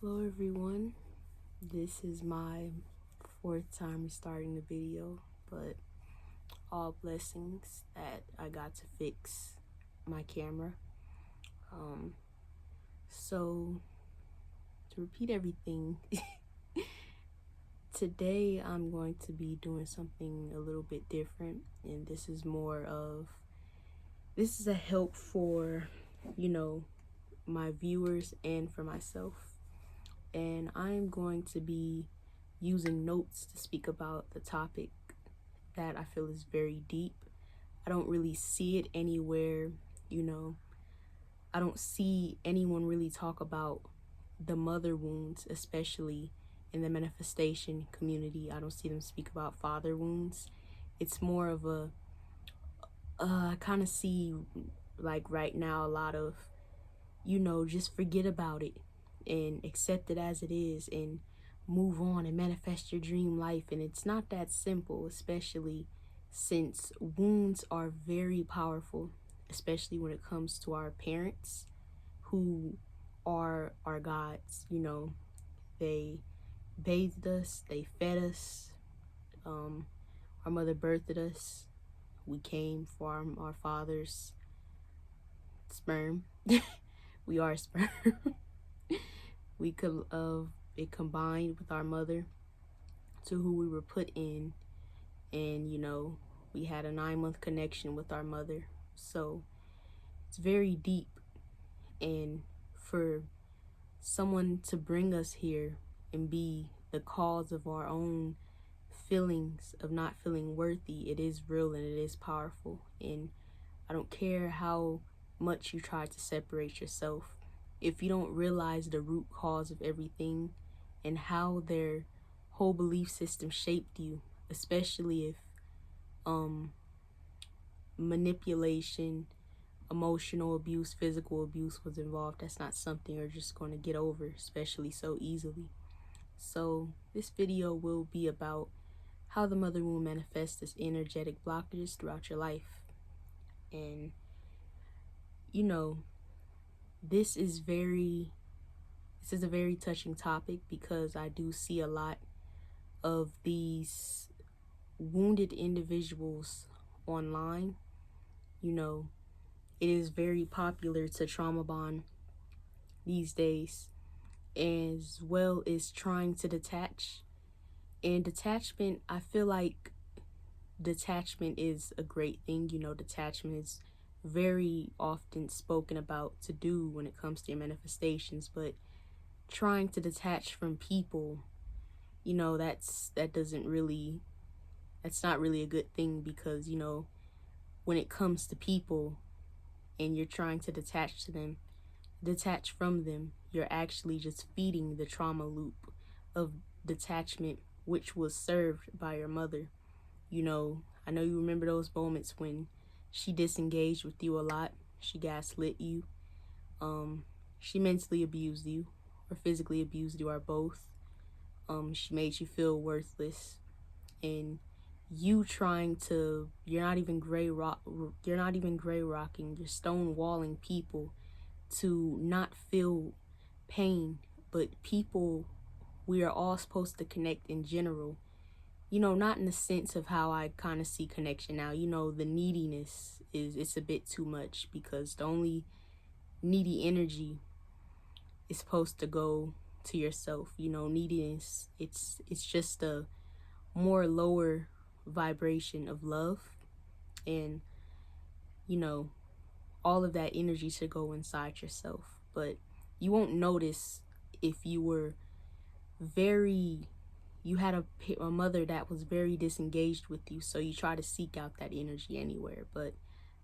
Hello everyone, this is my fourth time restarting the video, but all blessings that I got to fix my camera. So to repeat everything, today I'm going to be doing something a little bit different, and this is a help for, my viewers and for myself. And I'm going to be using notes to speak about the topic that I feel is very deep. I don't really see it anywhere, I don't see anyone really talk about the mother wounds, especially in the manifestation community. I don't see them speak about father wounds. It's more of I kind of see, like right now, a lot of, just forget about it and accept it as it is and move on and manifest your dream life. And it's not that simple, especially since wounds are very powerful, especially when it comes to our parents who are our gods. They bathed us, they fed us, our mother birthed us, we came from our father's sperm. We are sperm. We could it combined with our mother to who we were put in, and we had a 9-month connection with our mother. So it's very deep, and for someone to bring us here and be the cause of our own feelings of not feeling worthy, it is real and it is powerful. And I don't care how much you try to separate yourself, if you don't realize the root cause of everything and how their whole belief system shaped you, especially if manipulation, emotional abuse, physical abuse was involved, that's not something you're just going to get over, especially so easily. So this video will be about how the mother wound manifests as energetic blockages throughout your life. And this is a very touching topic, because I do see a lot of these wounded individuals online. It is very popular to trauma bond these days, as well as trying to detach. And detachment, I feel like detachment is a great thing. Detachment is very often spoken about to do when it comes to your manifestations, but trying to detach from people, that's not really a good thing, because when it comes to people and you're trying to detach from them, you're actually just feeding the trauma loop of detachment, which was served by your mother. I know you remember those moments when she disengaged with you a lot. She gaslit you. She mentally abused you, or physically abused you, or both. She made you feel worthless, and you're not even gray rocking, you're stonewalling people to not feel pain. But people, we are all supposed to connect in general, not in the sense of how I kind of see connection now. The neediness it's a bit too much, because the only needy energy is supposed to go to yourself. Neediness, it's just a more lower vibration of love, and all of that energy should go inside yourself. But you won't notice if you had a mother that was very disengaged with you, so you try to seek out that energy anywhere. But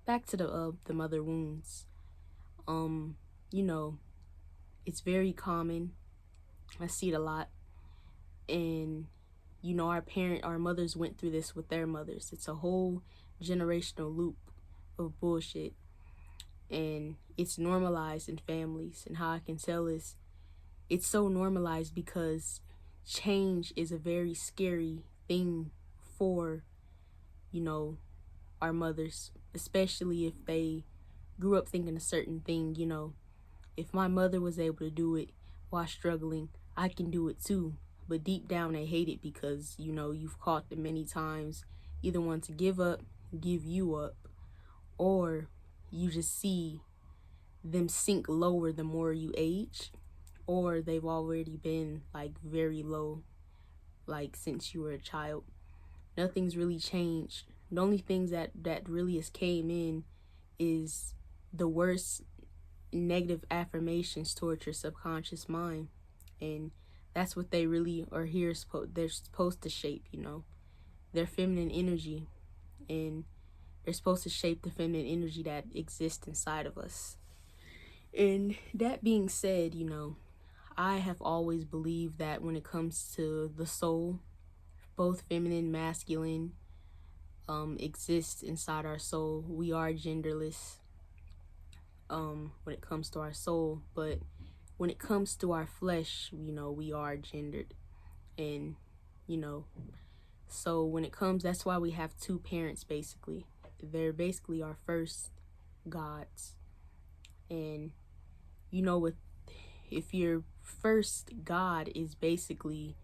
back to the mother wounds. It's very common. I see it a lot. And our mothers went through this with their mothers. It's a whole generational loop of bullshit, and it's normalized in families. And how I can tell is, it's so normalized because change is a very scary thing for our mothers, especially if they grew up thinking a certain thing. If my mother was able to do it, while struggling, I can do it too. But deep down, they hate it because, you've caught them many times either want to give up, give you up, or you just see them sink lower the more you age, or they've already been like very low, like since you were a child. Nothing's really changed. The only things that really has came in is the worst negative affirmations towards your subconscious mind, and that's what they really are here. They're supposed to shape, their feminine energy, and they're supposed to shape the feminine energy that exists inside of us. And that being said, I have always believed that when it comes to the soul, both feminine, masculine, exists inside our soul. We are genderless when it comes to our soul, but when it comes to our flesh, we are gendered. And, so when it comes, that's why we have two parents basically. They're basically our first gods. And, with if your first God is basically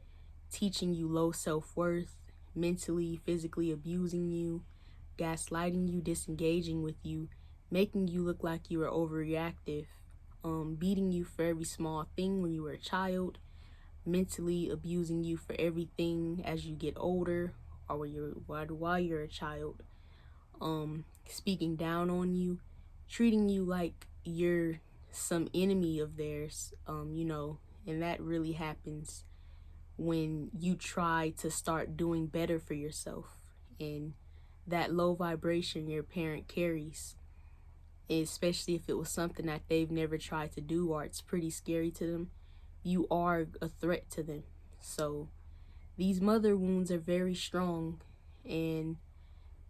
teaching you low self-worth, mentally, physically abusing you, gaslighting you, disengaging with you, making you look like you are overreactive, beating you for every small thing when you were a child, mentally abusing you for everything as you get older or while you're a child, speaking down on you, treating you like you're some enemy of theirs, and that really happens when you try to start doing better for yourself. And that low vibration your parent carries, especially if it was something that they've never tried to do or it's pretty scary to them, you are a threat to them. So these mother wounds are very strong, and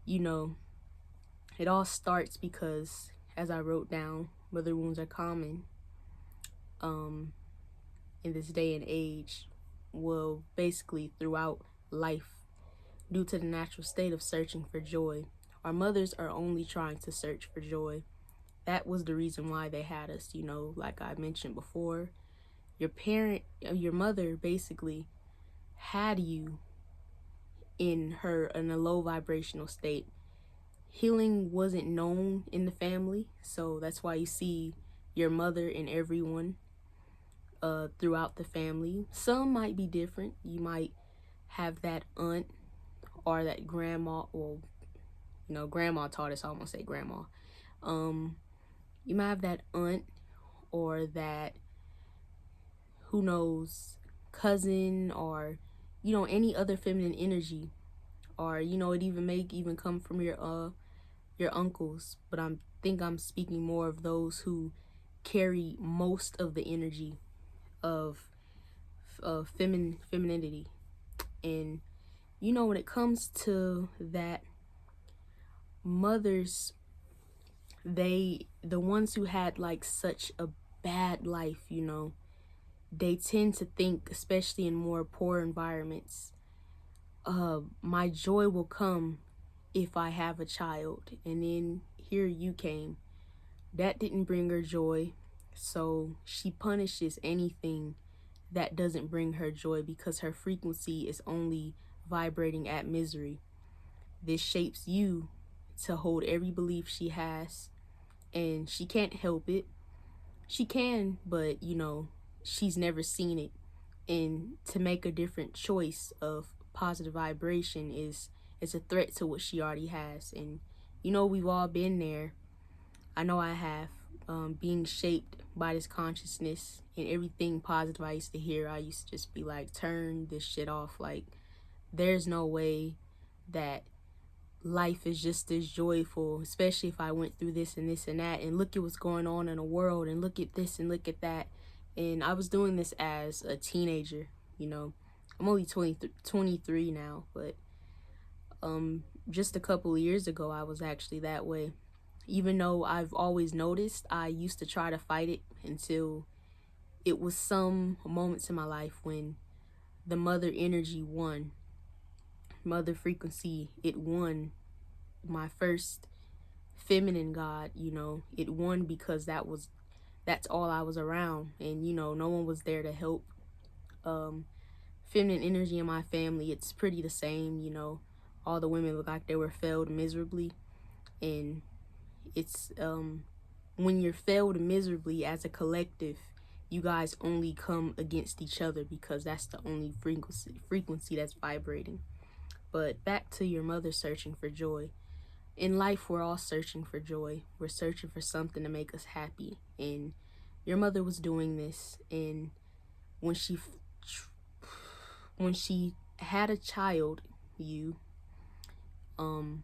it all starts because, as I wrote down, mother wounds are common in this day and age, well, basically throughout life, due to the natural state of searching for joy. Our mothers are only trying to search for joy. That was the reason why they had us, like I mentioned before. Your mother basically had you in a low vibrational state. Healing wasn't known in the family, so that's why you see your mother and everyone throughout the family. Some might be different. You might have that aunt or that grandma, well, grandma taught us, I almost say grandma. You might have that aunt or that, who knows, cousin, or, any other feminine energy, or, it may even come from your uncles, but I'm speaking more of those who carry most of the energy of femininity. And when it comes to that, mothers, the ones who had like such a bad life, they tend to think, especially in more poor environments, my joy will come if I have a child. And then here you came. That didn't bring her joy, so she punishes anything that doesn't bring her joy because her frequency is only vibrating at misery. This shapes you to hold every belief she has, and she can't help it. She can, but she's never seen it. And to make a different choice of positive vibration is a threat to what she already has. And we've all been there. I know I have. Being shaped by this consciousness and everything positive I used to hear, I used to just be like, turn this shit off. Like, there's no way that life is just this joyful, especially if I went through this and this and that, and look at what's going on in the world, and look at this and look at that. And I was doing this as a teenager. I'm only 23 now, but just a couple of years ago I was actually that way. Even though I've always noticed, I used to try to fight it until it was some moments in my life when the mother energy won. Mother frequency, it won. My first feminine God, it won because that was that's all I was around. And, no one was there to help. Feminine energy in my family, it's pretty the same. All the women look like they were failed miserably. And it's when you're failed miserably as a collective, you guys only come against each other because that's the only frequency that's vibrating. But back to your mother searching for joy. In life, we're all searching for joy. We're searching for something to make us happy. And your mother was doing this. And when she had a child, and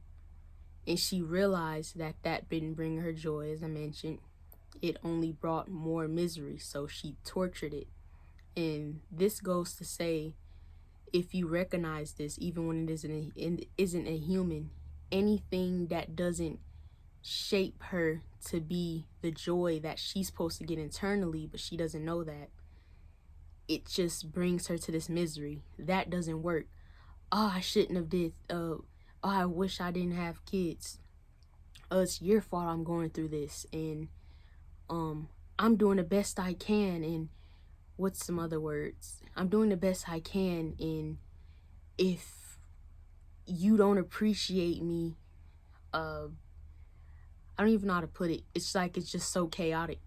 she realized that didn't bring her joy, as I mentioned, it only brought more misery. So she tortured it. And this goes to say, if you recognize this, even when it isn't a human, anything that doesn't shape her to be the joy that she's supposed to get internally, but she doesn't know that, it just brings her to this misery. That doesn't work. Oh, I shouldn't have did. Oh, I wish I didn't have kids. It's your fault I'm going through this, and I'm doing the best I can. And what's some other words? I'm doing the best I can, and if you don't appreciate me, I don't even know how to put it. It's like it's just so chaotic.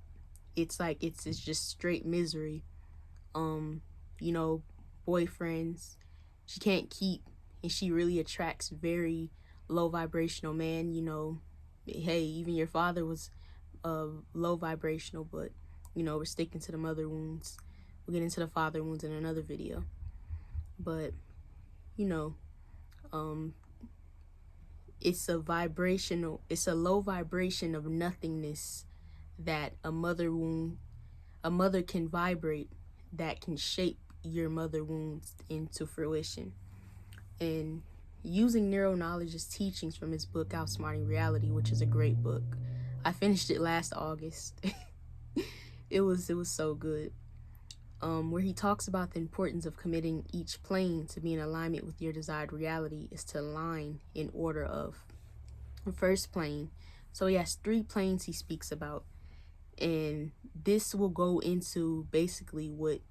It's like it's just straight misery. Boyfriends she can't keep, and she really attracts very low vibrational man. Hey, even your father was low vibrational, but we're sticking to the mother wounds. We'll get into the father wounds in another video. But it's a low vibration of nothingness that a mother can vibrate, that can shape your mother wounds into fruition. And using neuro-knowledge's teachings from his book Outsmarting Reality, which is a great book. I finished it last August. It was so good. Where he talks about the importance of committing each plane to be in alignment with your desired reality is to align in order of the first plane. So he has 3 planes he speaks about, and this will go into basically what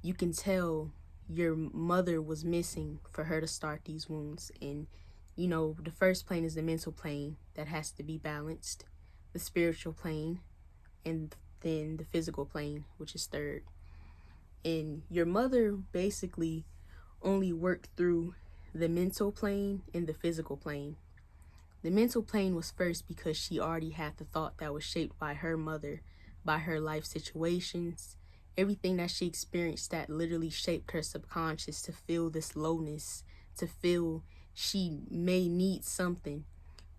you can tell your mother was missing for her to start these wounds. And the first plane is the mental plane that has to be balanced, the spiritual plane, and then the physical plane, which is third. And your mother basically only worked through the mental plane and the physical plane. The mental plane was first because she already had the thought that was shaped by her mother, by her life situations, everything that she experienced that literally shaped her subconscious to feel this lowness, to feel she may need something,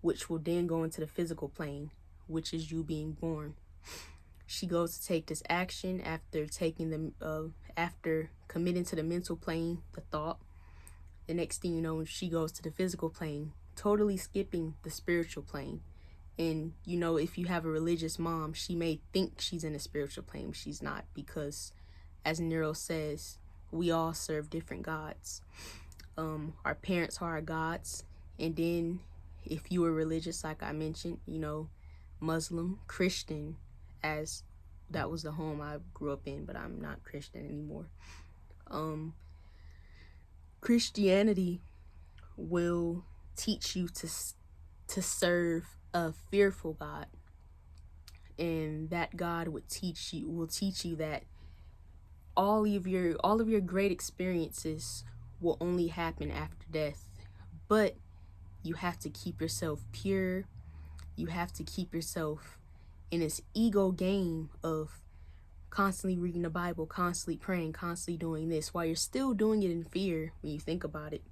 which will then go into the physical plane, which is you being born. She goes to take this action after after committing to the mental plane, the thought. The next thing you know, she goes to the physical plane, totally skipping the spiritual plane. And if you have a religious mom, she may think she's in a spiritual plane. She's not, because as Nero says, we all serve different gods. Our parents are our gods. And then if you were religious, like I mentioned, Muslim, Christian, as that was the home I grew up in, but I'm not Christian anymore. Christianity will teach you to serve a fearful God, and that God will teach you that all of your great experiences will only happen after death. But you have to keep yourself pure. You have to keep yourself in this ego game of constantly reading the Bible, constantly praying, constantly doing this, while you're still doing it in fear when you think about it.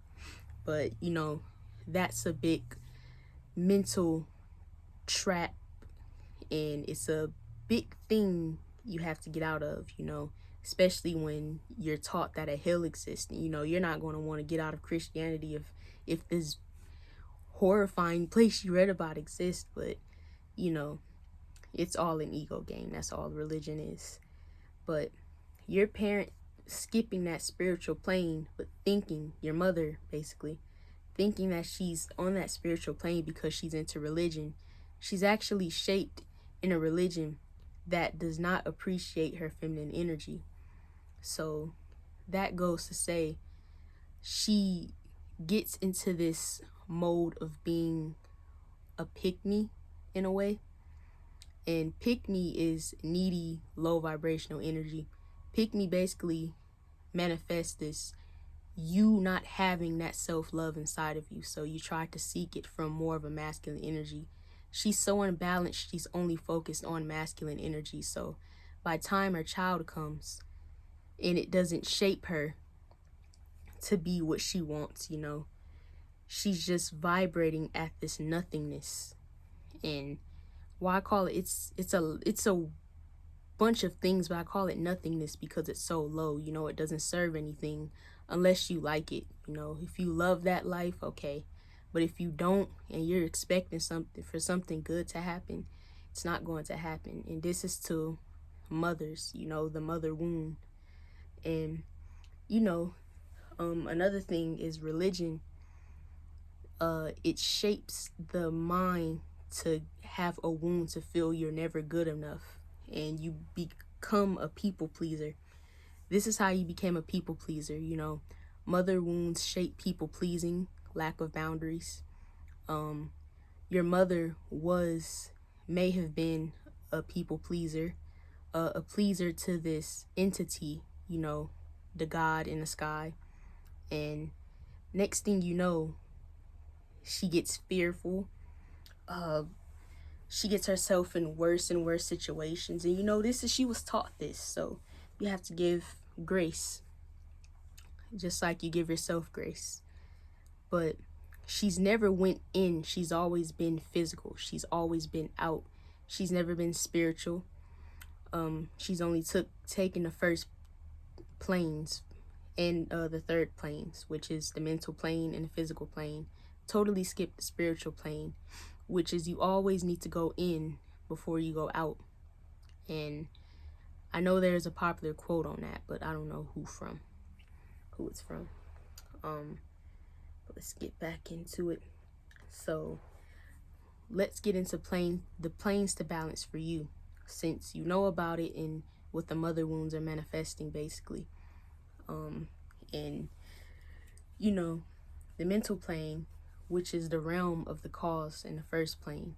But that's a big mental trap, and it's a big thing you have to get out of, especially when you're taught that a hell exists. You're not going to want to get out of Christianity if this horrifying place you read about exists. But it's all an ego game. That's all religion is. But your parent skipping that spiritual plane, but thinking, your mother basically thinking that she's on that spiritual plane because she's into religion, she's actually shaped in a religion that does not appreciate her feminine energy. So that goes to say she gets into this mode of being a pick me in a way. And pick me is needy, low vibrational energy. Pick me basically manifests this you not having that self-love inside of you, so you try to seek it from more of a masculine energy. She's so unbalanced, she's only focused on masculine energy, so by the time her child comes and it doesn't shape her to be what she wants, she's just vibrating at this nothingness. And why I call it's a bunch of things, but I call it nothingness because it's so low. It doesn't serve anything unless you like it. If you love that life, okay. But if you don't and you're expecting something good to happen, it's not going to happen. And this is to mothers, the mother wound. And another thing is religion. It shapes the mind to have a wound to feel you're never good enough, and you become a people pleaser. This is how you became a people pleaser. Mother wounds shape people pleasing, lack of boundaries. Your mother may have been a people pleaser, a pleaser to this entity, the God in the sky. And next thing you know, she gets fearful. She gets herself in worse and worse situations. And she was taught this. So you have to give grace, just like you give yourself grace. But she's never went in. She's always been physical. She's always been out. She's never been spiritual. She's only taken the first planes and the third planes, which is the mental plane and the physical plane. Totally skipped the spiritual plane, which is you always need to go in before you go out. And I know there's a popular quote on that, but I don't know who it's from. But let's get back into it. So let's get into the planes to balance for you, since you know about it and what the mother wounds are manifesting basically. And the mental plane, which is the realm of the cause in the first plane,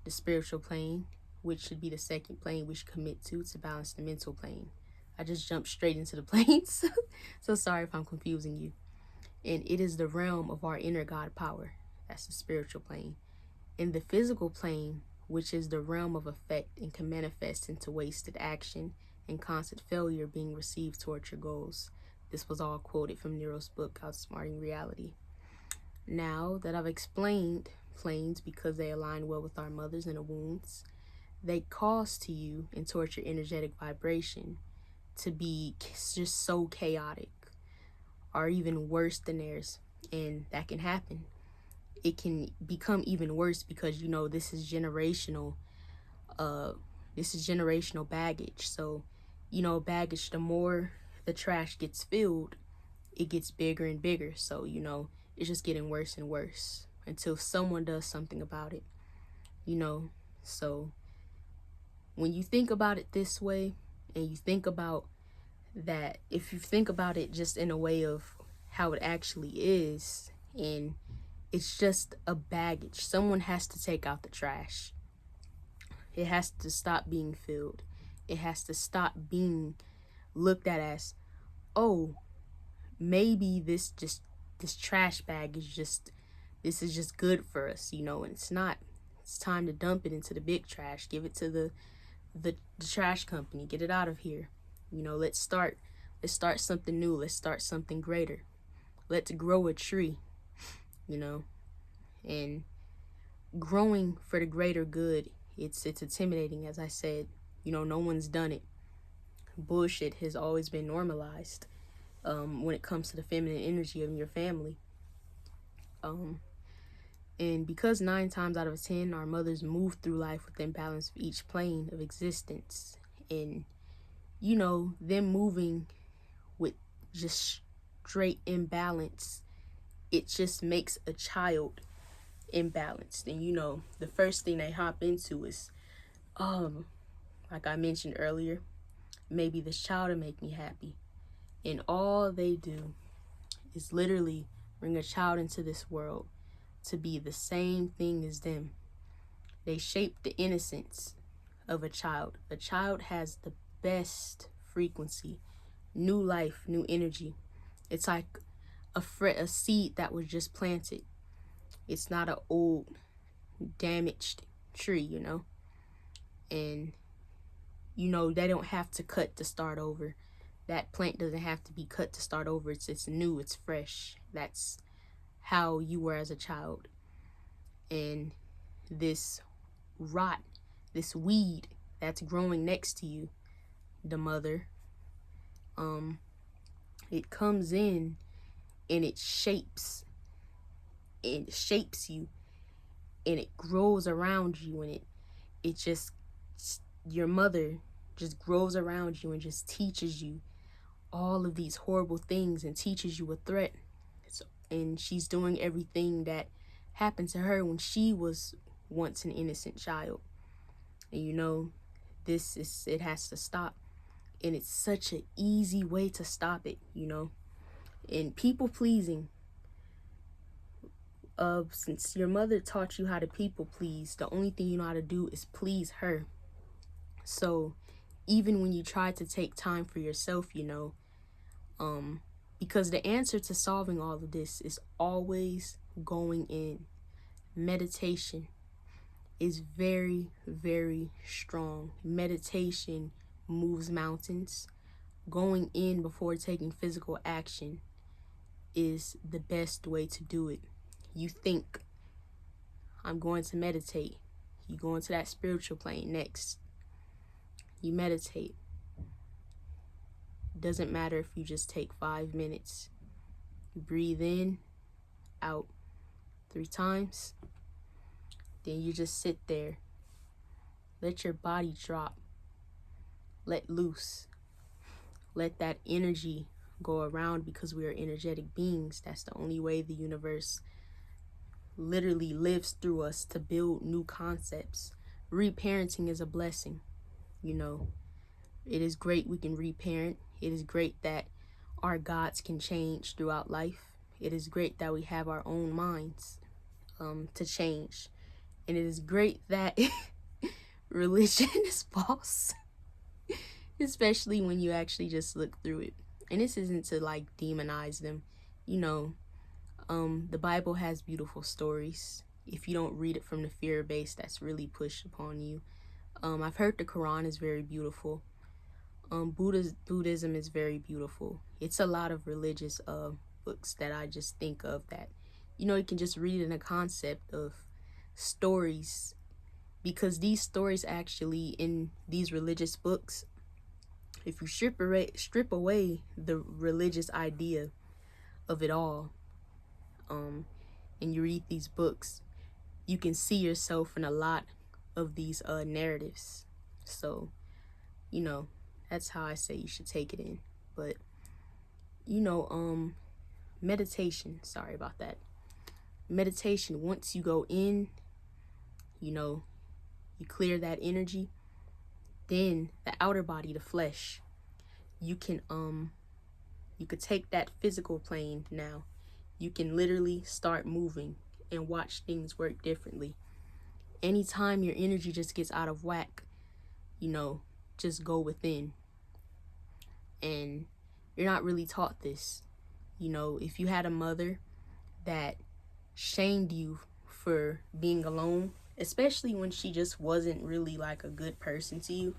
the spiritual plane, which should be the second plane we should commit to balance the mental plane. I just jumped straight into the planes. So sorry if I'm confusing you. And it is the realm of our inner God power. That's the spiritual plane. In the physical plane, which is the realm of effect and can manifest into wasted action and constant failure being received towards your goals. This was all quoted from Nero's book, Outsmarting Reality. Now that I've explained planes because they align well with our mothers and the wounds, they cause to you and towards your energetic vibration to be just so chaotic or even worse than theirs. And that can happen. It can become even worse because this is generational baggage. So baggage, the more the trash gets filled, it gets bigger and bigger. So it's just getting worse and worse until someone does something about it. So when you think about it this way, and you think about that, if you think about it just in a way of how it actually is, and it's just a baggage, someone has to take out the trash. It has to stop being filled. It has to stop being looked at as, oh, maybe this trash bag is just good for us, and it's not. It's time to dump it into the big trash. Give it to the trash company. Get it out of here. Let's start something new. Let's start something greater. Let's grow a tree, and growing for the greater good, it's intimidating, as I said. No one's done it. Bullshit has always been normalized when it comes to the feminine energy of your family. And because 9 times out of 10 our mothers move through life with imbalance of each plane of existence, and them moving with just straight imbalance, it just makes a child imbalanced. And the first thing they hop into is like I mentioned earlier, maybe this child will make me happy. And all they do is literally bring a child into this world to be the same thing as them. They shape the innocence of a child. A child has the best frequency, new life, new energy. It's like a seed that was just planted. It's not an old, damaged tree, And, they don't have to cut to start over. That plant doesn't have to be cut to start over. It's new, it's fresh. That's how you were as a child. And this rot, this weed that's growing next to you, the mother, it comes in and it shapes you, and it grows around you, and it just, your mother just grows around you and just teaches you all of these horrible things and teaches you a threat. And she's doing everything that happened to her when she was once an innocent child. And it has to stop. And it's such an easy way to stop it, And people pleasing, since your mother taught you how to people please, the only thing you know how to do is please her. So even when you try to take time for yourself, because the answer to solving all of this is always going in. Meditation is very, very strong. Meditation moves mountains. Going in before taking physical action is the best way to do it. You think, I'm going to meditate. You go into that spiritual plane next. You meditate. Doesn't matter if you just take 5 minutes. You breathe in, out 3 times. Then you just sit there. Let your body drop. Let loose. Let that energy go around, because we are energetic beings. That's the only way the universe literally lives through us to build new concepts. Reparenting is a blessing. It is great we can reparent. It is great that our gods can change throughout life. It is great that we have our own minds to change. And it is great that religion is false, especially when you actually just look through it. And this isn't to demonize them. The Bible has beautiful stories. If you don't read it from the fear base that's really pushed upon you. I've heard the Quran is very beautiful. Buddhism is very beautiful. It's a lot of religious books that I just think of that, you can just read in a concept of stories, because these stories actually in these religious books, if you strip away the religious idea of it all, and you read these books, you can see yourself in a lot of these narratives. So, that's how I say you should take it in. But, meditation, sorry about that. Meditation, once you go in, you clear that energy, then the outer body, the flesh, you could take that physical plane now. You can literally start moving and watch things work differently. Anytime your energy just gets out of whack, just go within. And you're not really taught this. If you had a mother that shamed you for being alone, especially when she just wasn't really a good person to you,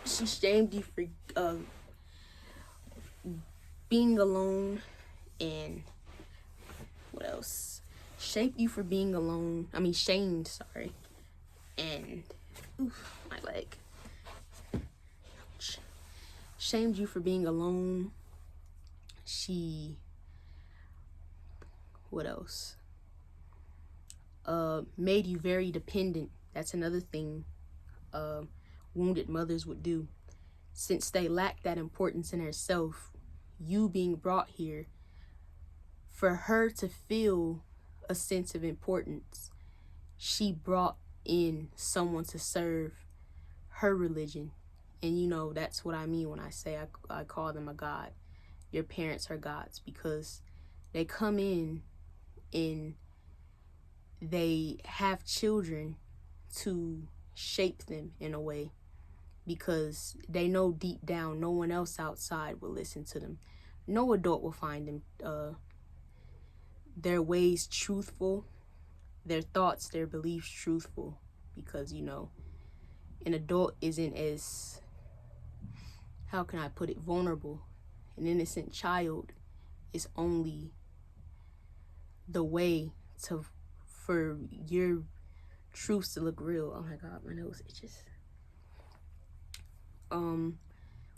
she shamed you for being alone, and what else? Shamed you for being alone. Shamed, sorry. And, my leg. Shamed you for being alone. What else? Made you very dependent. That's another thing wounded mothers would do. Since they lack that importance in herself, you being brought here, for her to feel a sense of importance, she brought in someone to serve her religion. And that's what I mean when I say I call them a God. Your parents are gods because they come in and they have children to shape them in a way, because they know deep down no one else outside will listen to them. No adult will find them their ways truthful, their thoughts, their beliefs truthful, because an adult isn't as, how can I put it, vulnerable. An innocent child is only the way to for your truths to look real. Oh my god, my nose itches.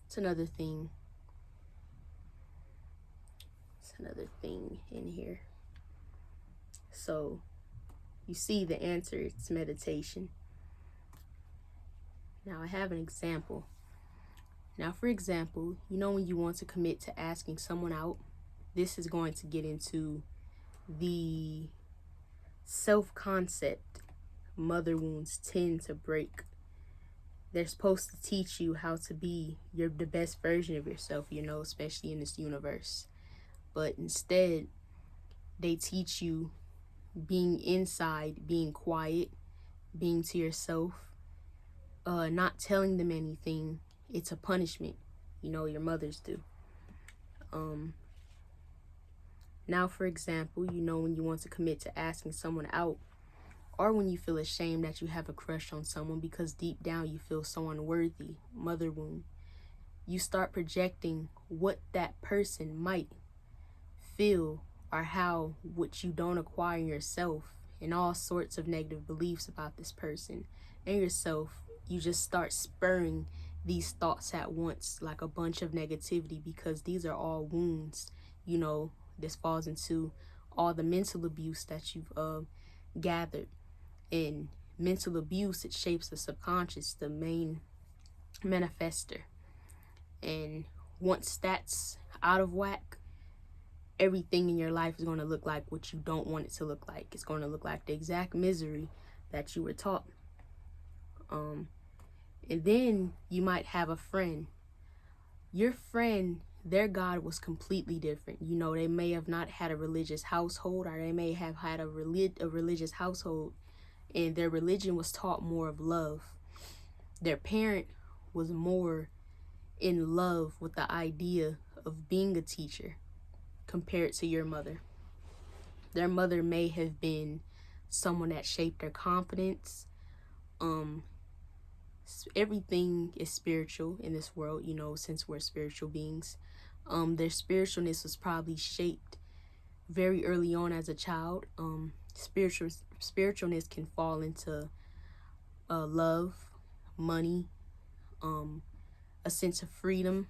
It's another thing. It's another thing in here. So you see the answer, it's meditation. Now I have an example. Now, for example, when you want to commit to asking someone out, this is going to get into the self-concept mother wounds tend to break. They're supposed to teach you how to be the best version of yourself, especially in this universe. But instead, they teach you being inside, being quiet, being to yourself, not telling them anything. It's a punishment. Your mothers do. Now, for example, when you want to commit to asking someone out, or when you feel ashamed that you have a crush on someone because deep down you feel so unworthy, mother wound, you start projecting what that person might feel or how what you don't acquire in yourself, and all sorts of negative beliefs about this person and yourself. You just start spurring these thoughts at once, like a bunch of negativity, because these are all wounds. This falls into all the mental abuse that you've gathered. And mental abuse, it shapes the subconscious, the main manifester. And once that's out of whack, everything in your life is going to look like what you don't want it to look like. It's going to look like the exact misery that you were taught. And then you might have a friend. Your friend, their God was completely different. They may have not had a religious household, or they may have had a religious household, and their religion was taught more of love. Their parent was more in love with the idea of being a teacher compared to your mother. Their mother may have been someone that shaped their confidence. Everything is spiritual in this world, since we're spiritual beings. Their spiritualness was probably shaped very early on as a child. Spiritualness can fall into love, money, a sense of freedom,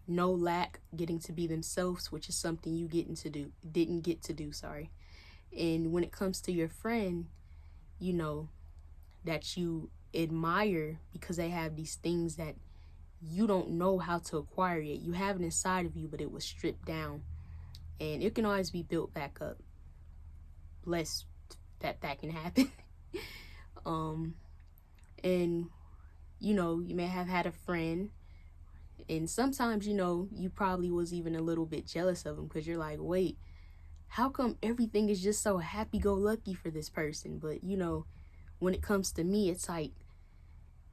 no lack, getting to be themselves, which is something you didn't get to do. And when it comes to your friend, that you admire because they have these things that you don't know how to acquire yet. You have it inside of you, but it was stripped down, and it can always be built back up. Blessed that can happen. And you may have had a friend, and sometimes you probably was even a little bit jealous of them, because you're like, wait, how come everything is just so happy-go-lucky for this person? But when it comes to me, it's like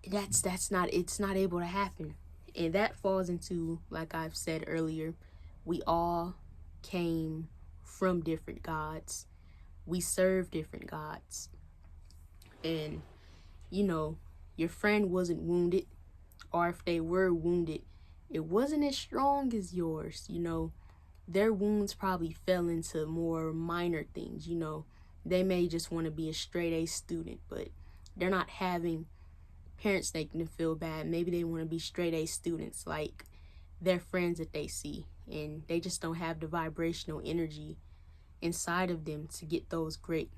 it's not able to happen. And that falls into, like I've said earlier, we all came from different gods. We serve different gods. And your friend wasn't wounded, or if they were wounded, it wasn't as strong as yours. Their wounds probably fell into more minor things. They may just want to be a straight A student, but they're not having parents making them feel bad. Maybe they want to be straight A students like their friends that they see, and they just don't have the vibrational energy inside of them to get those great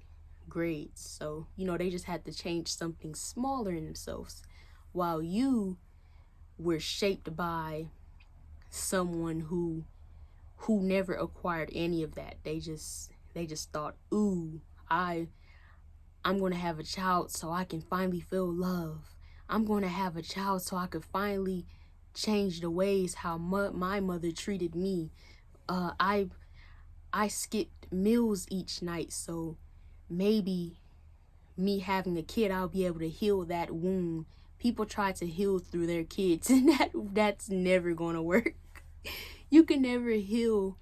grades. So they just had to change something smaller in themselves, while you were shaped by someone who never acquired any of that. They just thought, ooh, I'm gonna have a child so I can finally feel love. I'm going to have a child so I could finally change the ways how my mother treated me. I skipped meals each night, so maybe me having a kid, I'll be able to heal that wound. People try to heal through their kids, and that's never gonna work. You can never heal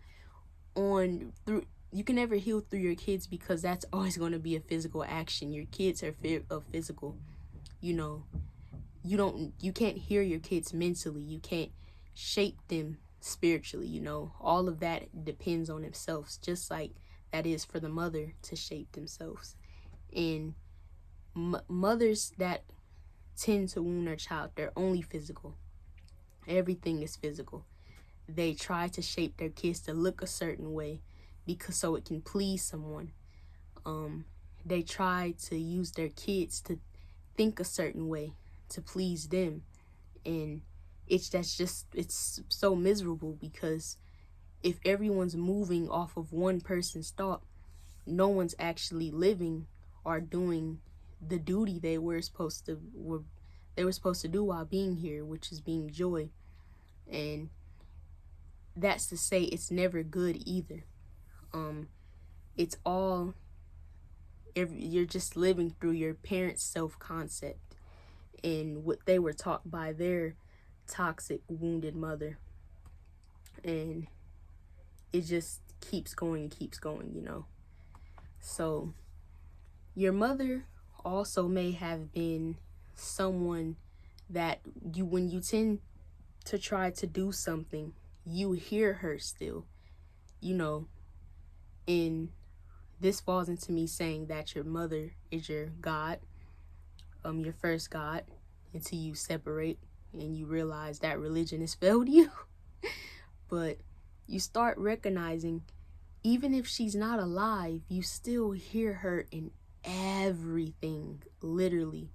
on through you can never heal through your kids, because that's always going to be a physical action. Your kids are physical. You know, you can't hear your kids mentally. You can't shape them spiritually. All of that depends on themselves, just like that is for the mother to shape themselves. And mothers that tend to wound their child, they're only physical. Everything is physical. They try to shape their kids to look a certain way because so it can please someone. They try to use their kids to think a certain way to please them, and it's so miserable, because if everyone's moving off of one person's thought, no one's actually living or doing the duty they were supposed to do while being here, which is being joy. And that's to say it's never good either. It's all you're just living through your parents' self-concept and what they were taught by their toxic, wounded mother. And it just keeps going and keeps going. So your mother also may have been someone that when you tend to try to do something, you hear her still, and this falls into me saying that your mother is your God, your first God, until you separate and you realize that religion has failed you. But you start recognizing, even if she's not alive, you still hear her in everything, literally.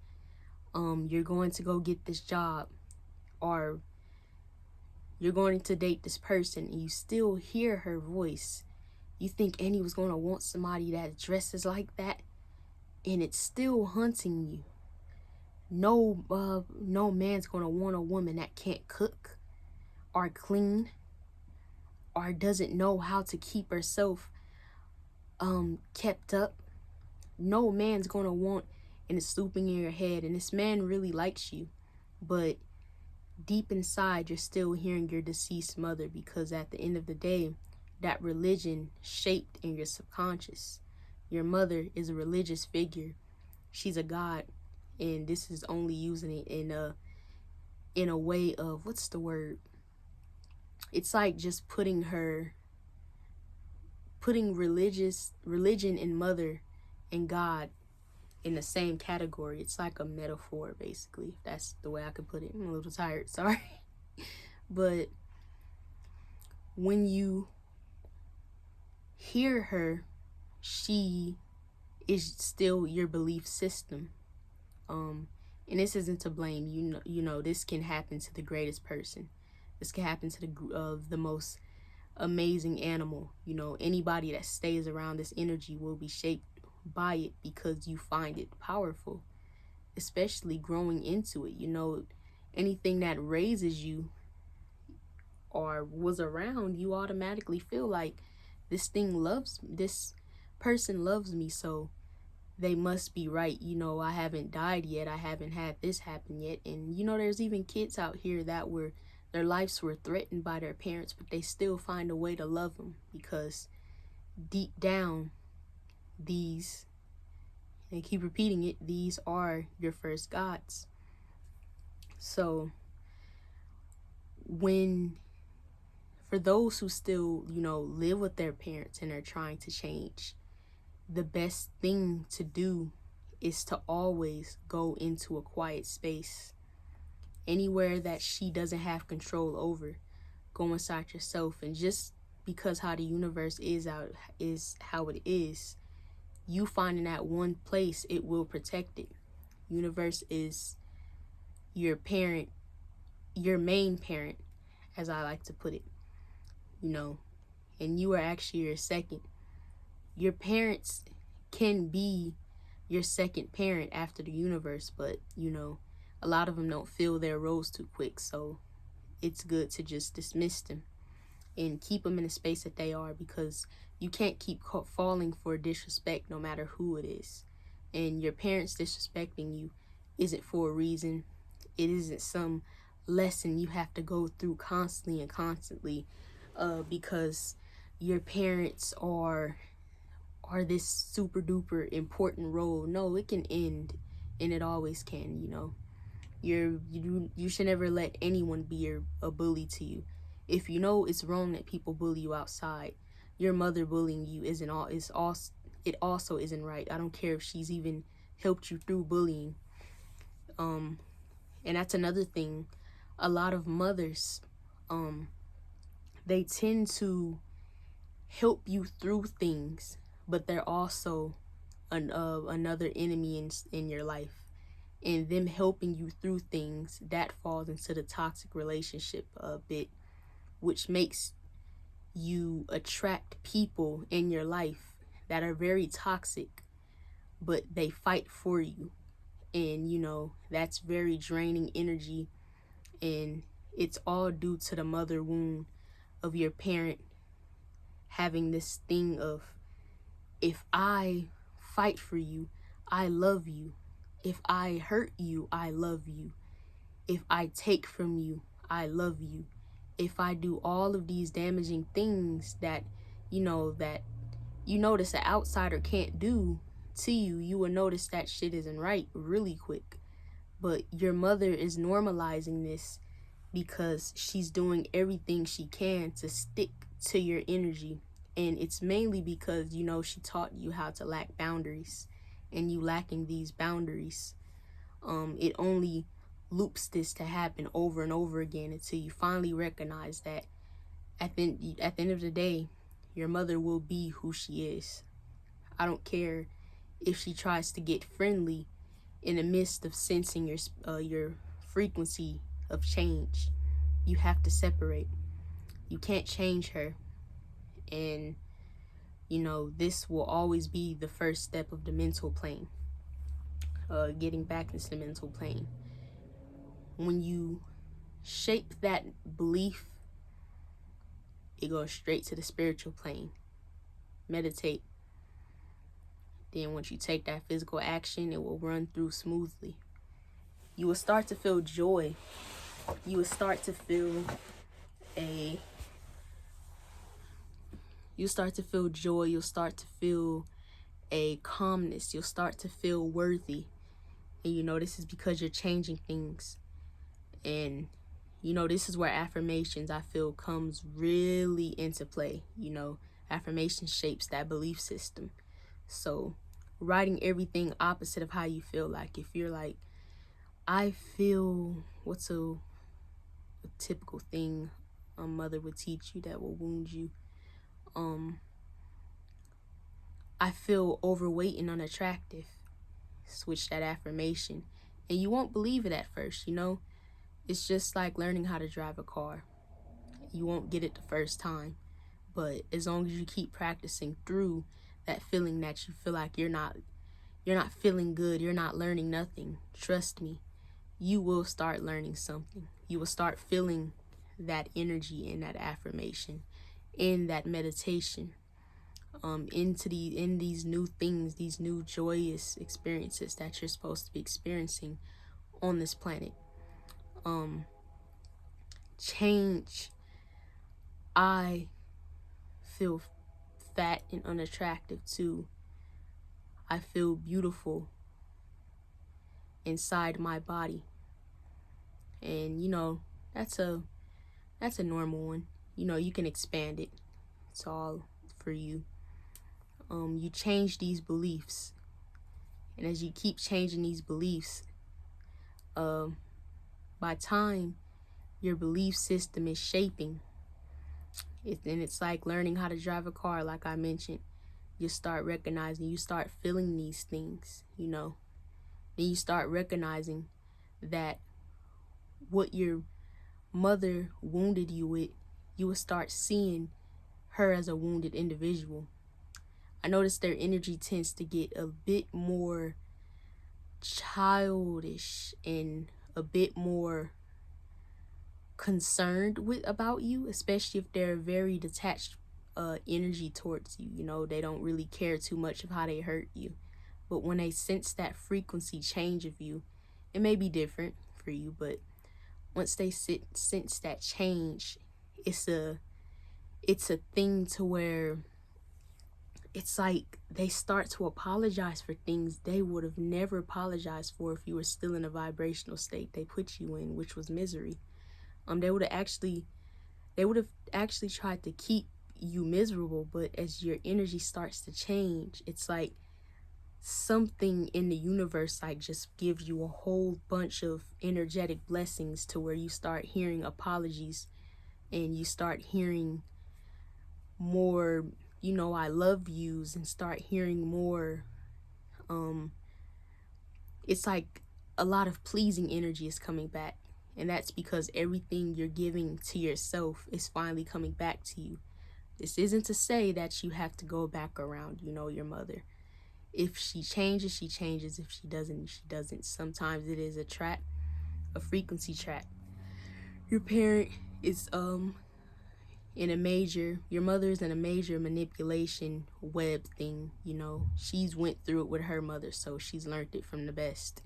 You're going to go get this job, or you're going to date this person, and you still hear her voice. You think Annie was going to want somebody that dresses like that, and it's still hunting you. No man's going to want a woman that can't cook or clean or doesn't know how to keep herself kept up. No man's going to want, and it's looping in your head, and this man really likes you, but deep inside you're still hearing your deceased mother, because at the end of the day, that religion shaped in your subconscious. Your mother is a religious figure. She's a god, and this is only using it in a way of, what's the word? It's like just putting religion and mother and God in the same category. It's like a metaphor, basically. That's the way I could put it. I'm a little tired, sorry. But when you hear her, she is still your belief system. And this isn't to blame. This can happen to the greatest person. This can happen to the most amazing animal. Anybody that stays around this energy will be shaped by it, because you find it powerful, especially growing into it. Anything that raises you or was around, you automatically feel like this person loves me, so they must be right. I haven't died yet. I haven't had this happen yet. And there's even kids out here that their lives were threatened by their parents, but they still find a way to love them, because deep down, and keep repeating it, these are your first gods. So for those who still, live with their parents and are trying to change, the best thing to do is to always go into a quiet space. Anywhere that she doesn't have control over, go inside yourself. And just because how the universe is how it is, you finding that one place, it will protect it. Universe is your parent, your main parent, as I like to put it, and you are actually your second. Your parents can be your second parent after the universe, but a lot of them don't fill their roles too quick, so it's good to just dismiss them and keep them in the space that they are, because you can't keep falling for disrespect no matter who it is. And your parents disrespecting you isn't for a reason. It isn't some lesson you have to go through constantly and constantly because your parents are this super duper important role. No, it can end, and it always can, you know. You should never let anyone be a bully to you. If you know it's wrong that people bully you outside, your mother bullying you isn't all is also it also isn't right. I don't care if she's even helped you through bullying. And that's another thing. A lot of mothers, they tend to help you through things, but they're also another enemy in your life. And them helping you through things, that falls into the toxic relationship a bit, which makes you attract people in your life that are very toxic, but they fight for you. And you know, that's very draining energy, and it's all due to the mother wound of your parent having this thing of, if I fight for you, I love you. If I hurt you, I love you. If I take from you, I love you. If I do all of these damaging things that you notice an outsider can't do to you, you will notice that shit isn't right really quick. But your mother is normalizing this because she's doing everything she can to stick to your energy. And it's mainly because, you know, she taught you how to lack boundaries. And you lacking these boundaries, it only loops this to happen over and over again until you finally recognize that at the end of the day, your mother will be who she is. I don't care if she tries to get friendly in the midst of sensing your frequency of change. You have to separate. You can't change her. And you know, this will always be the first step of the mental plane. Getting back into the mental plane. When you shape that belief, it goes straight to the spiritual plane. Meditate. Then once you take that physical action, it will run through smoothly. You will start to feel joy. You will start to feel joy. You'll start to feel a calmness. You'll start to feel worthy. And you know, this is because you're changing things. And you know, this is where affirmations, I feel, comes really into play. You know, affirmation shapes that belief system. So writing everything opposite of how you feel. Like if you're like, I feel, what's a typical thing a mother would teach you that will wound you? I feel overweight and unattractive. Switch that affirmation. And you won't believe it at first, you know? It's just like learning how to drive a car. You won't get it the first time. But as long as you keep practicing through that feeling that you feel like you're not feeling good, you're not learning nothing, trust me, you will start learning something. You will start feeling that energy in that affirmation, in that meditation, in these new things, these new joyous experiences that you're supposed to be experiencing on this planet. Change. I feel fat and unattractive too. I feel beautiful inside my body. And you know, that's a normal one. You know, you can expand it. It's all for you. You change these beliefs. And as you keep changing these beliefs, by time your belief system is shaping, and it's like learning how to drive a car, like I mentioned. You start recognizing, you start feeling these things, you know. Then you start recognizing that what your mother wounded you with, you will start seeing her as a wounded individual. I noticed their energy tends to get a bit more childish and a bit more concerned with about you, especially if they're very detached energy towards you. You know, they don't really care too much of how they hurt you. But when they sense that frequency change of you, it may be different for you, but once they sense that change, it's a thing to where it's like they start to apologize for things they would have never apologized for if you were still in a vibrational state they put you in, which was misery. They would have actually tried to keep you miserable, but as your energy starts to change, it's like something in the universe like just gives you a whole bunch of energetic blessings to where you start hearing apologies and you start hearing more, you know, I love yous, and start hearing more it's like a lot of pleasing energy is coming back. And that's because everything you're giving to yourself is finally coming back to you. This isn't to say that you have to go back around, you know, your mother. If she changes, she changes. If she doesn't, she doesn't. Sometimes it is a trap, a frequency trap. Your parent is your mother's in a major manipulation web thing, you know. She's went through it with her mother, so she's learned it from the best.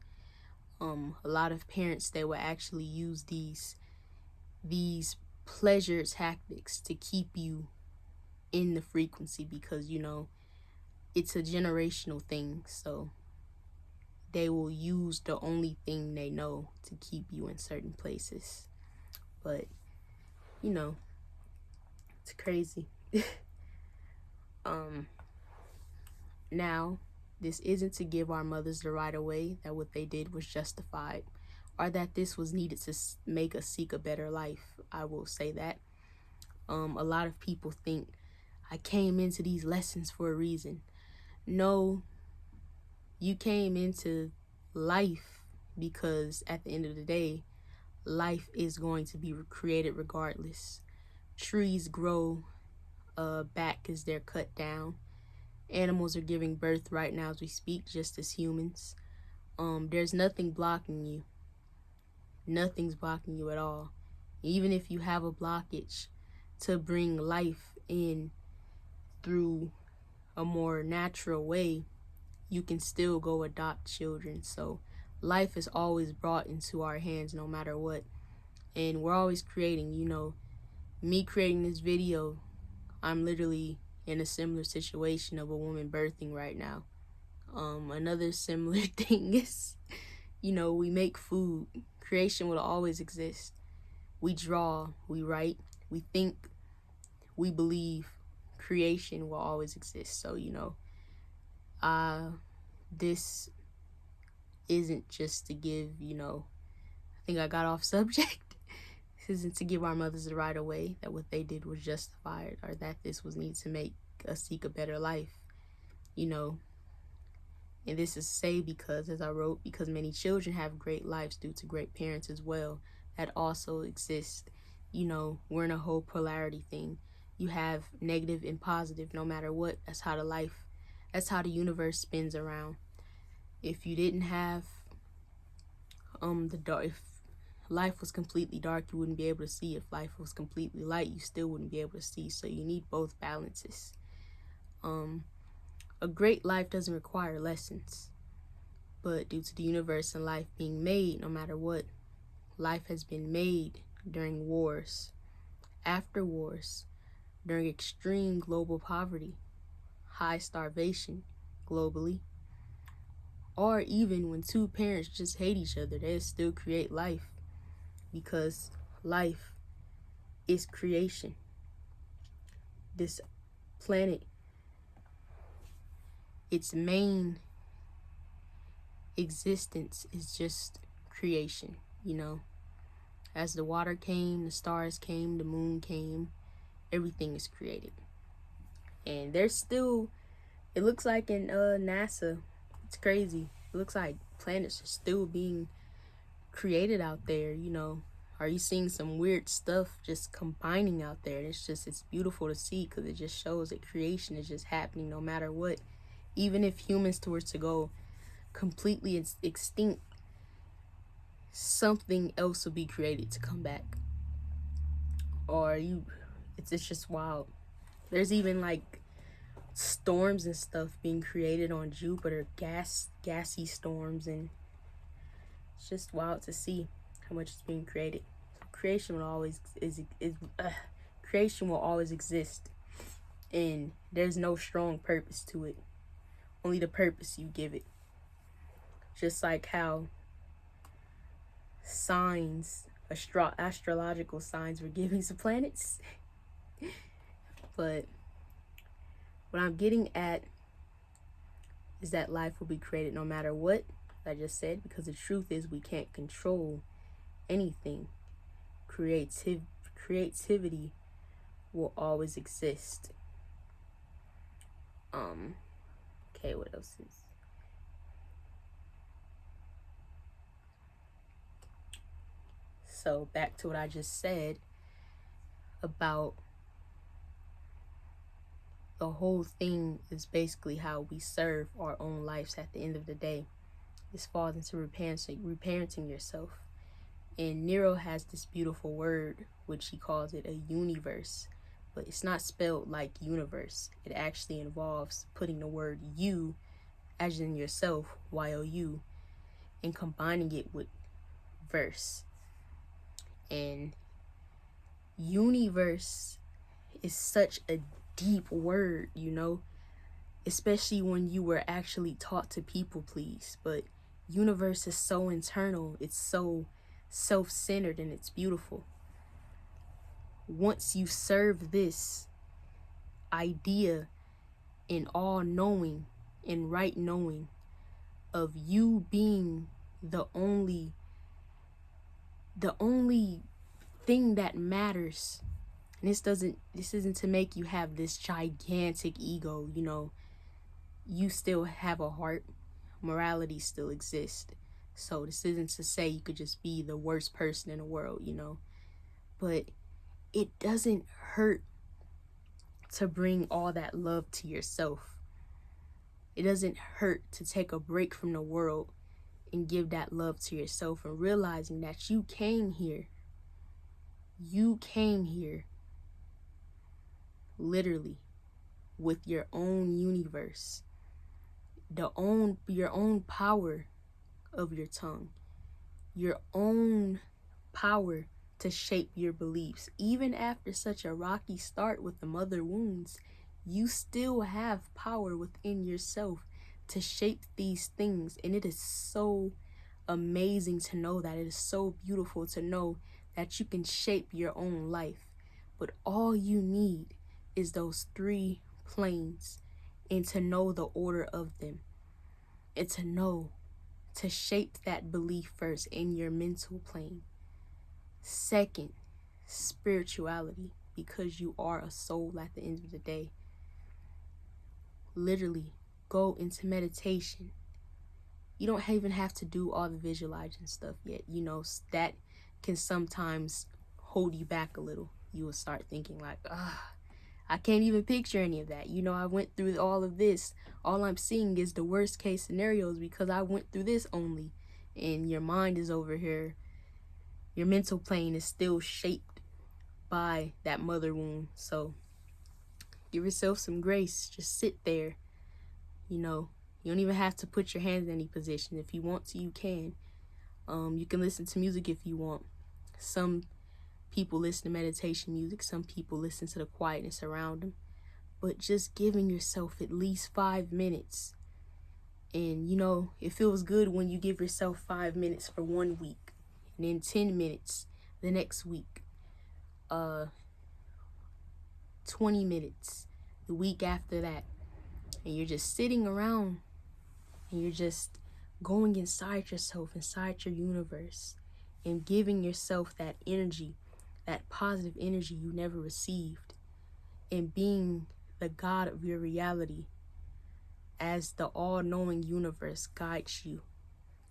A lot of parents, they will actually use these pleasure tactics to keep you in the frequency because, you know, it's a generational thing. So they will use the only thing they know to keep you in certain places. But, you know, it's crazy. Now, this isn't to give our mothers the right away that what they did was justified, or that this was needed to make us seek a better life. I will say that. A lot of people think I came into these lessons for a reason. No, you came into life because at the end of the day, life is going to be created regardless. Trees grow back as they're cut down. Animals are giving birth right now as we speak, just as humans. There's nothing blocking you. Nothing's blocking you at all. Even if you have a blockage to bring life in through a more natural way, you can still go adopt children. So life is always brought into our hands no matter what. And we're always creating, you know, me creating this video, I'm literally in a similar situation of a woman birthing right now. Another similar thing is, you know, we make food. Creation will always exist. We draw, we write, we think, we believe. Creation will always exist. So, you know, this isn't just to give, you know, I think I got off subject. This isn't to give our mothers the right away that what they did was justified, or that this was needed to make us seek a better life, you know. And this is say because, as I wrote, because many children have great lives due to great parents as well. That also exists. You know, we're in a whole polarity thing. You have negative and positive no matter what. That's how the universe spins around. If you didn't have the dark, if life was completely dark, you wouldn't be able to see. If life was completely light, you still wouldn't be able to see. So you need both balances. A great life doesn't require lessons, but due to the universe and life being made, no matter what, life has been made during wars, after wars, during extreme global poverty, high starvation globally, or even when two parents just hate each other, they still create life, because life is creation. This planet, its main existence is just creation, you know. As the water came, the stars came, the moon came, everything is created. And there's still, it looks like in NASA, it's crazy. It looks like planets are still being created out there, you know. Are you seeing some weird stuff just combining out there? It's beautiful to see, because it just shows that creation is just happening no matter what. Even if humans were to go completely extinct, something else will be created to come back. Or it's just wild. There's even like storms and stuff being created on Jupiter, gassy storms, and it's just wild to see how much is being created. Creation will always creation will always exist, and there's no strong purpose to it. Only the purpose you give it. Just like how signs, astrological signs were given to planets. But what I'm getting at is that life will be created no matter what I just said, because the truth is we can't control anything. Creativity will always exist. Okay, what else is? So back to what I just said about the whole thing is basically how we serve our own lives at the end of the day. This falls into reparenting yourself. And Nero has this beautiful word, which he calls it a universe. But it's not spelled like universe. It actually involves putting the word you, as in yourself, Y-O-U, and combining it with verse. And universe is such a deep word, you know, especially when you were actually taught to people please. But universe is so internal, it's so self-centered, and it's beautiful. Once you serve this idea in all knowing and right knowing of you being the only thing that matters, and this isn't to make you have this gigantic ego, you know, you still have a heart, morality still exists. So this isn't to say you could just be the worst person in the world, you know, but it doesn't hurt to bring all that love to yourself. It doesn't hurt to take a break from the world and give that love to yourself, and realizing that you came here literally with your own universe, your own power of your tongue, your own power to shape your beliefs. Even after such a rocky start with the mother wounds, you still have power within yourself to shape these things. And it is so amazing to know that. It is so beautiful to know that you can shape your own life. But all you need is those 3 planes, and to know the order of them, and to shape that belief first in your mental plane. Second, spirituality, because you are a soul at the end of the day. Literally, go into meditation. You don't even have to do all the visualizing stuff yet. You know, that can sometimes hold you back a little. You will start thinking like, I can't even picture any of that. You know, I went through all of this. All I'm seeing is the worst case scenarios because I went through this only. And your mind is over here. Your mental plane is still shaped by that mother wound. So give yourself some grace. Just sit there. You know, you don't even have to put your hands in any position. If you want to, you can. You can listen to music if you want. Some people listen to meditation music. Some people listen to the quietness around them. But just giving yourself at least 5 minutes. And, you know, it feels good when you give yourself 5 minutes for 1 week. And then 10 minutes the next week. 20 minutes the week after that. And you're just sitting around and you're just going inside yourself, inside your universe, and giving yourself that energy, that positive energy you never received, and being the God of your reality as the all-knowing universe guides you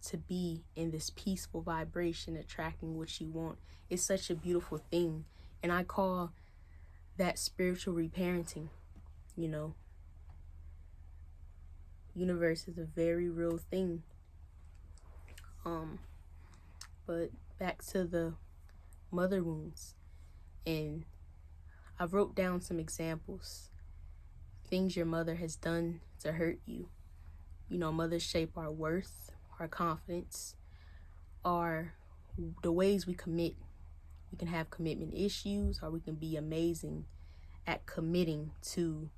to be in this peaceful vibration, attracting what you want. It's such a beautiful thing. And I call that spiritual reparenting, you know. Universe is a very real thing. But back to the mother wounds. And I wrote down some examples, things your mother has done to hurt you. You know, mothers shape our worth, our confidence, our the ways we commit. We can have commitment issues, or we can be amazing at committing to,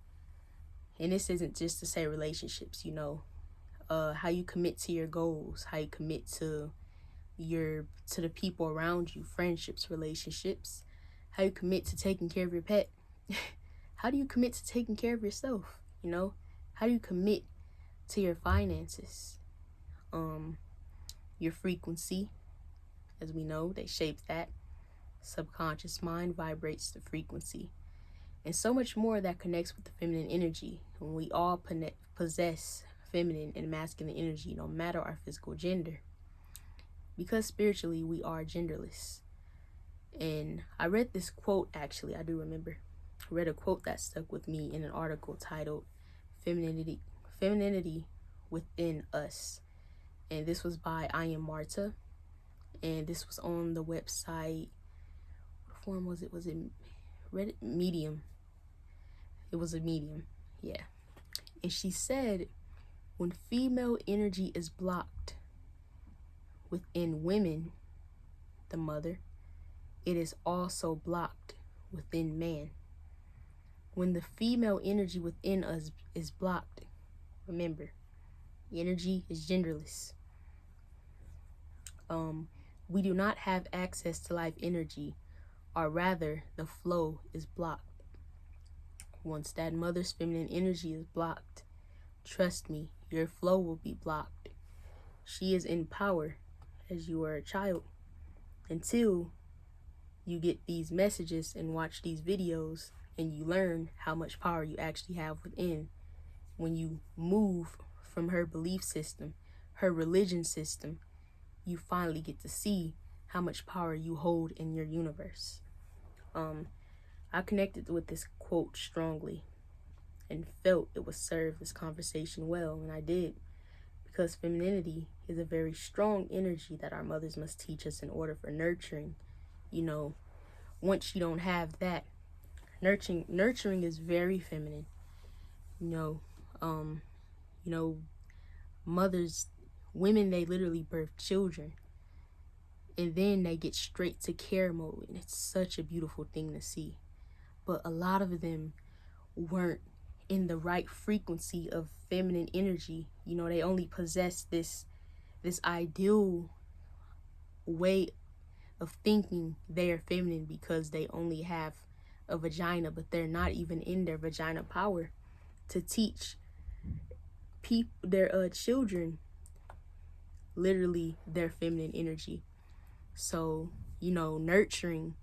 and this isn't just to say relationships, you know, how you commit to your goals, how you commit to the people around you, friendships, relationships, how you commit to taking care of your pet. How do you commit to taking care of yourself? You know, how do you commit to your finances? Your frequency, as we know, they shape that. Subconscious mind vibrates the frequency, and so much more that connects with the feminine energy. When we all possess feminine and masculine energy, no matter our physical gender, because spiritually we are genderless. And I read this quote, actually, I do remember. I read a quote that stuck with me in an article titled Femininity Within Us. And this was by I Am Marta. And this was on the website. What form was it? Was it Reddit? Medium? It was a Medium, yeah. And she said, when female energy is blocked within women, the mother, it is also blocked within man. When the female energy within us is blocked, remember, energy is genderless. We do not have access to life energy, or rather, the flow is blocked. Once that mother's feminine energy is blocked, trust me, your flow will be blocked. She is in power as you are a child until you get these messages and watch these videos and you learn how much power you actually have within. When you move from her belief system, her religion system, you finally get to see how much power you hold in your universe. I connected with this quote strongly and felt it would serve this conversation well, and I did, because femininity is a very strong energy that our mothers must teach us in order for nurturing. You know, once you don't have that, nurturing is very feminine. You know, mothers, women, they literally birth children and then they get straight to care mode, and it's such a beautiful thing to see. But a lot of them weren't in the right frequency of feminine energy. You know, they only possess this ideal way of thinking they are feminine because they only have a vagina, but they're not even in their vagina power to teach their children literally their feminine energy. So, you know, nurturing,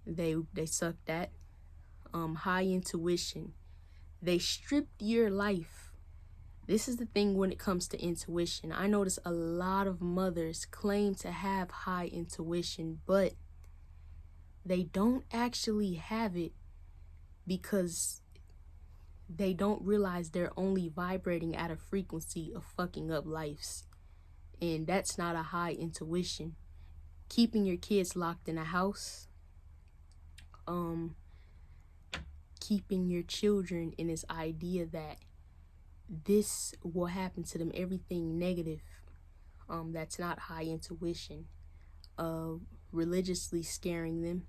they sucked at. High intuition, they stripped your life. This is the thing when it comes to intuition. I notice a lot of mothers claim to have high intuition, but they don't actually have it because they don't realize they're only vibrating at a frequency of fucking up lives. And that's not a high intuition. Keeping your kids locked in a house, keeping your children in this idea that this will happen to them, everything negative, that's not high intuition. Religiously scaring them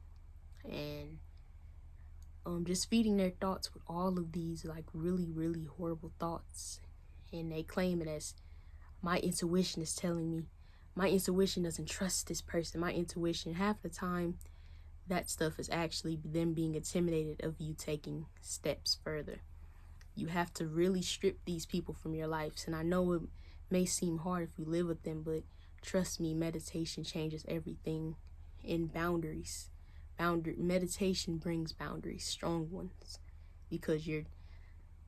and just feeding their thoughts with all of these like really, really horrible thoughts. And they claim it as, my intuition is telling me. My intuition doesn't trust this person. My intuition, half the time, that stuff is actually them being intimidated of you taking steps further. You have to really strip these people from your lives. And I know it may seem hard if you live with them, but trust me, meditation changes everything. In boundaries. Meditation brings boundaries, strong ones. Because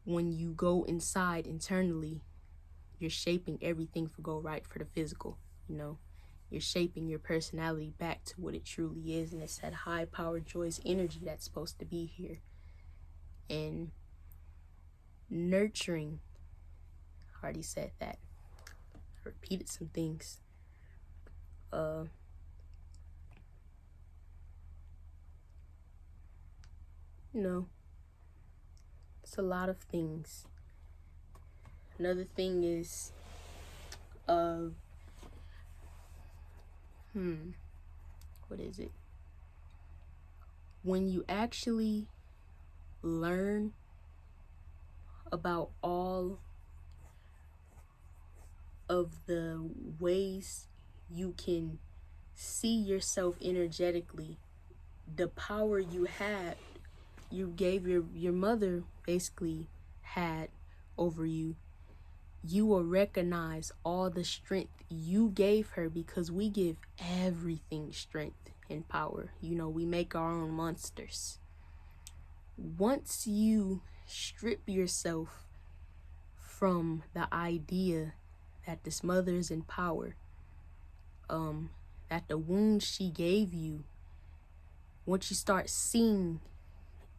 when you go inside internally, you're shaping everything for go right for the physical, you know. You're shaping your personality back to what it truly is, and it's that high power, joyous energy that's supposed to be here. And nurturing, I already said that. I repeated some things. You know, it's a lot of things. Another thing is, uh, what is it? When you actually learn about all of the ways you can see yourself energetically, the power you had, you gave your mother basically had over you, you will recognize all the strength you gave her, because we give everything strength and power. You know, we make our own monsters. Once you strip yourself from the idea that this mother is in power, that the wound she gave you, once you start seeing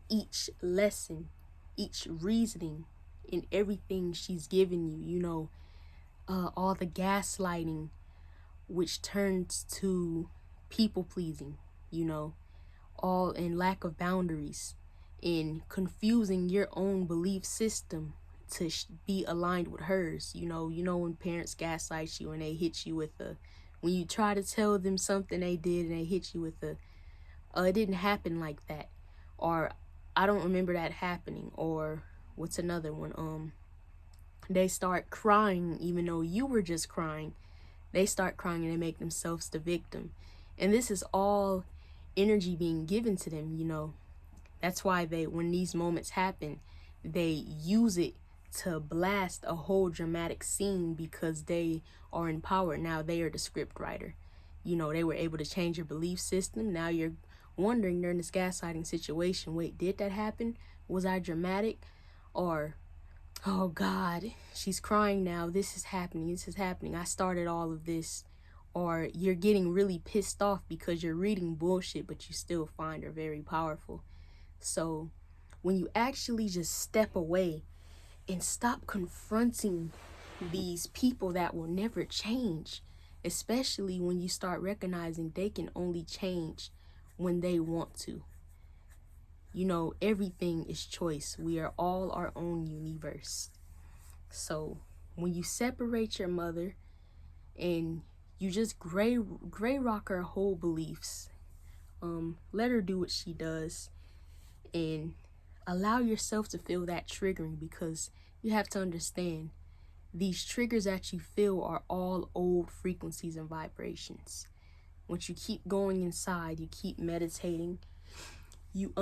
each lesson, each reasoning in everything she's given you, you know, all the gaslighting, which turns to people pleasing, you know, all in lack of boundaries, in confusing your own belief system to be aligned with hers. You know when parents gaslight you and they hit you with when you try to tell them something they did and they hit you with it didn't happen like that, or I don't remember that happening, or what's another one? They start crying even though you were just crying. They start crying and they make themselves the victim. And this is all energy being given to them, you know. That's why when these moments happen, they use it to blast a whole dramatic scene, because they are in power. Now they are the script writer. You know, they were able to change your belief system. Now you're wondering during this gaslighting situation, wait, did that happen? Was I dramatic? Or, oh God, she's crying now. This is happening. This is happening. I started all of this. Or you're getting really pissed off because you're reading bullshit, but you still find her very powerful. So when you actually just step away and stop confronting these people that will never change, especially when you start recognizing they can only change when they want to. You know, everything is choice. We are all our own universe. So when you separate your mother and you just gray rock her whole beliefs, let her do what she does, and allow yourself to feel that triggering, because you have to understand these triggers that you feel are all old frequencies and vibrations. Once you keep going inside, you keep meditating, you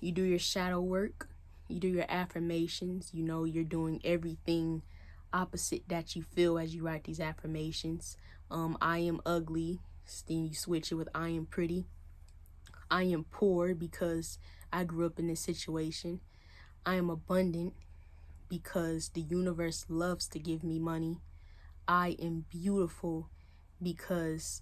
you do your shadow work, you do your affirmations, you know, you're doing everything opposite that you feel as you write these affirmations. I am ugly, then you switch it with I am pretty. I am poor because I grew up in this situation. I am abundant because the universe loves to give me money. I am beautiful because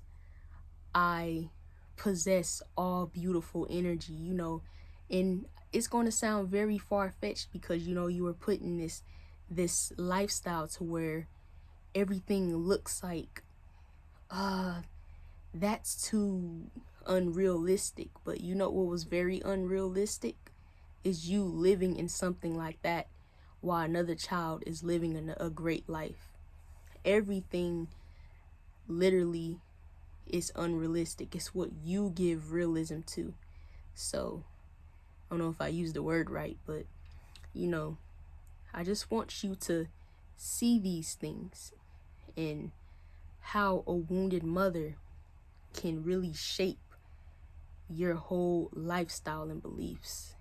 I possess all beautiful energy, you know. And it's going to sound very far-fetched, because, you know, you were put in this lifestyle to where everything looks like that's too unrealistic. But you know what was very unrealistic is you living in something like that while another child is living a great life. Everything literally is unrealistic. It's what you give realism to. So I don't know if I used the word right, but you know, I just want you to see these things and how a wounded mother can really shape your whole lifestyle and beliefs.